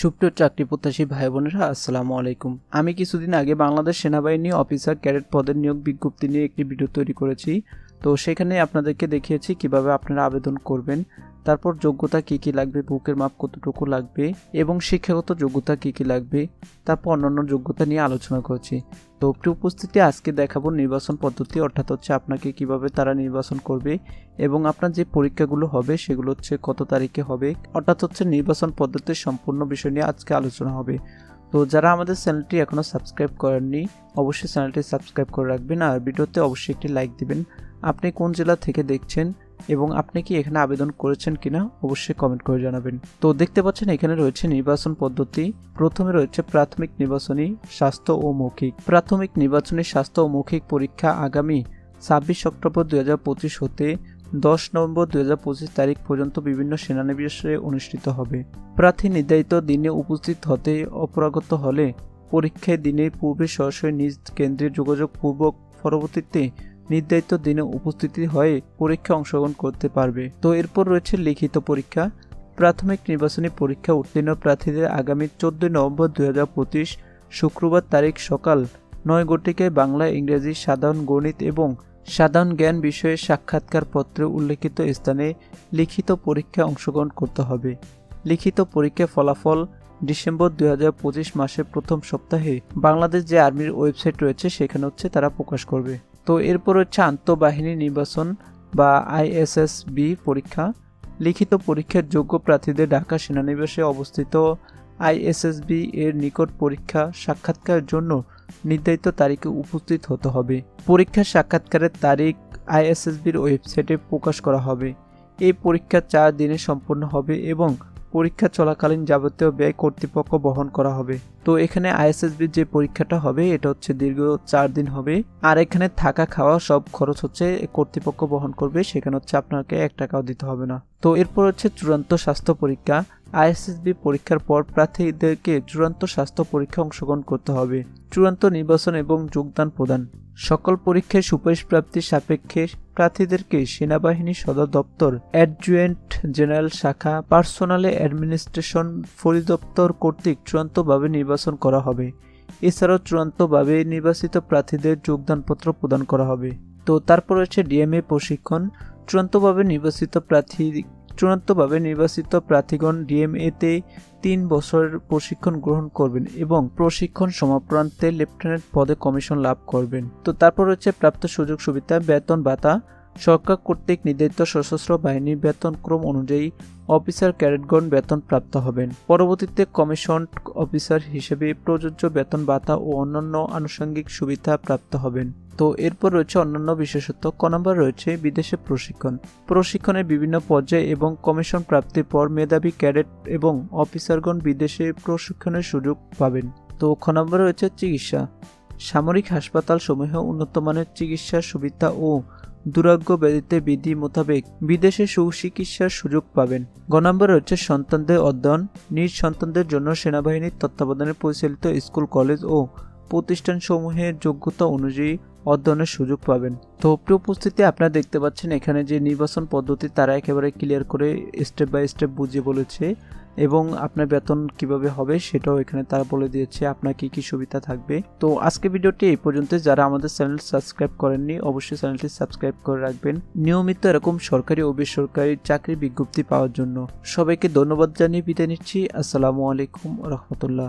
সুপ্রিয় চাকরি প্রত্যাশী ভাই বোনেরা, আসসালামু আলাইকুম। আমি কিছুদিন আগে বাংলাদেশ সেনাবাহিনী অফিসার ক্যাডেট পদের নিয়োগ বিজ্ঞপ্তি নিয়ে একটি ভিডিও তৈরি করেছি। তো সেখানে আপনাদেরকে দেখিয়েছি কিভাবে আপনারা আবেদন করবেন, তারপর যোগ্যতা কি কি লাগবে, বুকের মাপ কতটুকু লাগবে এবং শিক্ষাগত যোগ্যতা কি কি লাগবে, তারপর অন্যান্য যোগ্যতা নিয়ে আলোচনা করেছি। তো প্রিয় উপস্থিতি, আজকে দেখাবো নির্বাচন পদ্ধতি, অর্থাৎ হচ্ছে আপনাকে কিভাবে তারা নির্বাচন করবে এবং আপনার যে পরীক্ষাগুলো হবে সেগুলো হচ্ছে কত তারিখে হবে, অর্থাৎ হচ্ছে নির্বাচন পদ্ধতির সম্পূর্ণ বিষয় নিয়ে আজকে আলোচনা হবে। তো যারা আমাদের চ্যানেলটি এখনও সাবস্ক্রাইব করেননি অবশ্যই চ্যানেলটি সাবস্ক্রাইব করে রাখবেন, আর ভিডিওতে অবশ্যই একটি লাইক দিবেন। আপনি কোন জেলা থেকে দেখছেন এবং আপনি কি এখানে আবেদন করেছেন কিনা অবশ্যই কমেন্ট করে জানাবেন। তো দেখতে পাচ্ছেন এখানে রয়েছে নির্বাচন পদ্ধতি। প্রথমে রয়েছে প্রাথমিক নির্বাচনী স্বাস্থ্য ও মৌখিক। প্রাথমিক নির্বাচনী স্বাস্থ্য ও মৌখিক পরীক্ষা আগামী 26 অক্টোবর 2025 হতে 10 নভেম্বর 2025 তারিখ পর্যন্ত বিভিন্ন সেনানিবাসে অনুষ্ঠিত হবে। প্রার্থী নির্ধারিত দিনে উপস্থিত হতে অপারগত হলে পরীক্ষায় দিনের পূর্বে সরাসরি নিজ কেন্দ্রে যোগাযোগ পূর্বক পরবর্তীতে নির্ধারিত দিনে উপস্থিতি হয়ে পরীক্ষা অংশগ্রহণ করতে পারবে। তো এরপর রয়েছে লিখিত পরীক্ষা। প্রাথমিক নির্বাচনী পরীক্ষা উত্তীর্ণ প্রার্থীদের আগামী 14 নভেম্বর 2025 শুক্রবার তারিখ সকাল 9 ঘটিকায় বাংলা, ইংরেজি, সাধারণ গণিত এবং সাধারণ জ্ঞান বিষয়ে সাক্ষাৎকার পত্রে উল্লেখিত স্থানে লিখিত পরীক্ষায় অংশগ্রহণ করতে হবে। লিখিত পরীক্ষার ফলাফল ডিসেম্বর 2025 মাসের প্রথম সপ্তাহে বাংলাদেশ যে আর্মির ওয়েবসাইট রয়েছে সেখানে হচ্ছে তারা প্রকাশ করবে। তো এরপর হচ্ছে আন্তঃবাহিনী নির্বাচন বা আইএসএসবি পরীক্ষা। লিখিত পরীক্ষার যোগ্য প্রার্থীদের ঢাকা সেনানিবাসে অবস্থিত আইএসএসবি এর নিকট পরীক্ষা সাক্ষাৎকারের জন্য নির্ধারিত তারিখে উপস্থিত হতে হবে। পরীক্ষার সাক্ষাৎকারের তারিখ আইএসএসবির ওয়েবসাইটে প্রকাশ করা হবে। এই পরীক্ষা 4 দিনে সম্পন্ন হবে এবং পরীক্ষা চলাকালীন যাবতীয় ব্যয় কর্তৃপক্ষ বহন করা হবে। তো এখানে আইএসএসবির যে পরীক্ষাটা হবে এটা হচ্ছে দীর্ঘ 4 দিন হবে, আর এখানে থাকা খাওয়া সব খরচ হচ্ছে কর্তৃপক্ষ বহন করবে, সেখানে হচ্ছে আপনাকে 1 টাকাও দিতে হবে না। তো এরপর হচ্ছে চূড়ান্ত স্বাস্থ্য পরীক্ষা। আইএসএসবি পরীক্ষার পর প্রার্থীদেরকে চূড়ান্ত স্বাস্থ্য পরীক্ষা অংশগ্রহণ করতে হবে। চূড়ান্ত নির্বাচন এবং যোগদান প্রদান। সকল পরীক্ষায় সুপারিশ প্রাপ্তির সাপেক্ষে প্রার্থীদেরকে সেনাবাহিনী সদর দপ্তর, অ্যাডজুয়েন্ট জেনারেল শাখা, পার্সোনালে অ্যাডমিনিস্ট্রেশন পরিদপ্তর কর্তৃক চূড়ান্তভাবে নির্বাচন করা হবে। এছাড়াও চূড়ান্তভাবে নির্বাচিত প্রার্থীদের যোগদানপত্র প্রদান করা হবে। তো তারপর হচ্ছে ডিএমএ প্রশিক্ষণ। চূড়ান্তভাবে নির্বাচিত প্রার্থীগণ ডিএমএতে 3 বছরের প্রশিক্ষণ গ্রহণ করবেন এবং প্রশিক্ষণ সমাপ্রান্তে লেফটেন্যান্ট পদে কমিশন লাভ করবেন। তো তারপর হচ্ছে প্রাপ্ত সুযোগ সুবিধা, বেতন ভাতা। সরকার কর্তৃক নির্ধারিত সশস্ত্র বাহিনীর বেতনক্রম অনুযায়ী অফিসার ক্যাডেটগণ বেতন প্রাপ্ত হবেন। পরবর্তীতে কমিশন অফিসার হিসেবে প্রযোজ্য বেতন ভাতা ও অন্যান্য আনুষঙ্গিক সুবিধা প্রাপ্ত হবেন। তো এরপর রয়েছে অন্যান্য বিশেষত্ব। ক নম্বর রয়েছে বিদেশে প্রশিক্ষণ। প্রশিক্ষণের বিভিন্ন পর্যায়ে এবং কমিশন প্রাপ্তির পর মেধাবী ক্যাডেট এবং অফিসারগণ বিদেশে প্রশিক্ষণের সুযোগ পাবেন। তো খ নম্বর রয়েছে চিকিৎসা। সামরিক হাসপাতাল সমূহে উন্নত মানের চিকিৎসার সুবিধা ও দুরারোগ্য ব্যাধিতে বিধি মোতাবেক বিদেশে সুচিকিৎসার সুযোগ পাবেন। গ নম্বর হচ্ছে সন্তানদের অধ্যয়ন। নিজ সন্তানদের জন্য সেনাবাহিনীর তত্ত্বাবধানে পরিচালিত স্কুল, কলেজ ও প্রতিষ্ঠানসমূহের যোগ্যতা অনুযায়ী অধ্যয়নের সুযোগ পাবেন। তো প্রিয় উপস্থিতি, আপনারা দেখতে পাচ্ছেন এখানে যে নির্বাচন পদ্ধতি তারা একেবারে ক্লিয়ার করে স্টেপ বাই স্টেপ বুঝিয়ে বলেছে এবং আপনার বেতন কিভাবে হবে সেটাও এখানে তারা বলে দিয়েছে, আপনার কি কি সুবিধা থাকবে। তো আজকে ভিডিওটি এই পর্যন্ত। যারা আমাদের চ্যানেল সাবস্ক্রাইব করেননি অবশ্যই চ্যানেলটি সাবস্ক্রাইব করে রাখবেন নিয়মিত এরকম সরকারি ও বেসরকারি চাকরি বিজ্ঞপ্তি পাওয়ার জন্য। সবাইকে ধন্যবাদ জানিয়ে বিদায় নিচ্ছি। আসসালামু আলাইকুম রহমতুল্লাহ।